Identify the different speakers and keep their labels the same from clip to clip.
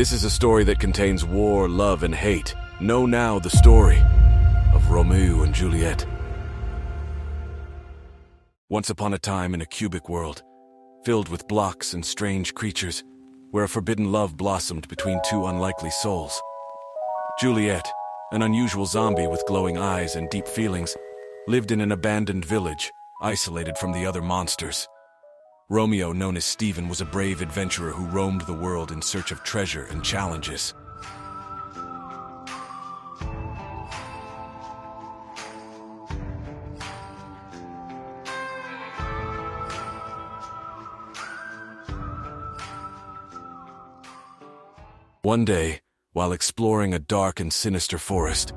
Speaker 1: This is a story that contains war, love, and hate. Know now the story of Romeo and Juliet. Once upon a time in a cubic world, filled with blocks and strange creatures, where a forbidden love blossomed between two unlikely souls. Juliet, an unusual zombie with glowing eyes and deep feelings, lived in an abandoned village, isolated from the other monsters. Romeo, known as Stephen, was a brave adventurer who roamed the world in search of treasure and challenges. One day, while exploring a dark and sinister forest,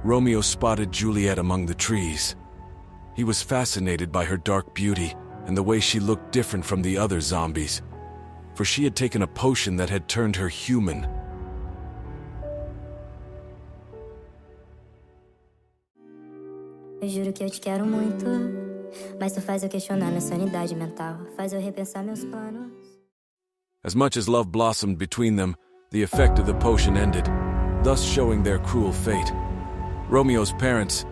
Speaker 1: Romeo spotted Juliet among the trees. He was fascinated by her dark beauty and the way she looked different from the other zombies, for she had taken a potion that had turned her human.
Speaker 2: Eu juro que eu te quero muito, mas tu faz eu questionar minha sanidade mental, faz eu repensar meus planos.
Speaker 1: As much as love blossomed between them, the effect of the potion ended, thus showing their cruel fate. Romeo's parents,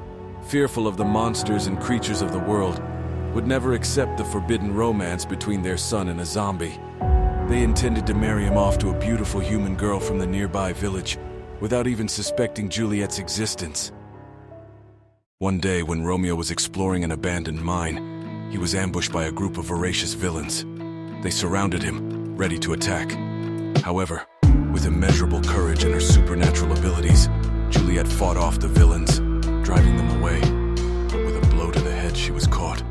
Speaker 1: fearful of the monsters and creatures of the world, would never accept the forbidden romance between their son and a zombie. They intended to marry him off to a beautiful human girl from the nearby village, without even suspecting Juliet's existence. One day, when Romeo was exploring an abandoned mine, he was ambushed by a group of voracious villains. They surrounded him, ready to attack. However, with immeasurable courage and her supernatural abilities, Juliet fought off the villains, driving them away. But with a blow to the head, she was caught.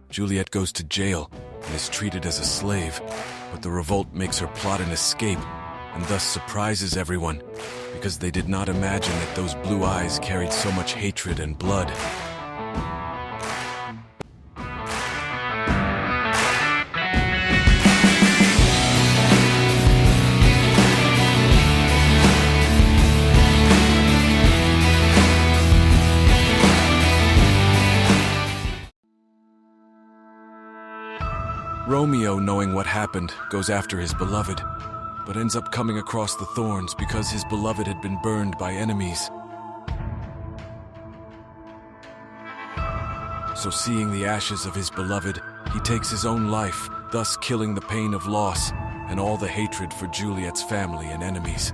Speaker 1: Juliet goes to jail and is treated as a slave, but the revolt makes her plot an escape and thus surprises everyone, because they did not imagine that those blue eyes carried so much hatred and blood. Romeo, knowing what happened, goes after his beloved, but ends up coming across the thorns because his beloved had been burned by enemies. So seeing the ashes of his beloved, he takes his own life, thus killing the pain of loss and all the hatred for Juliet's family and enemies.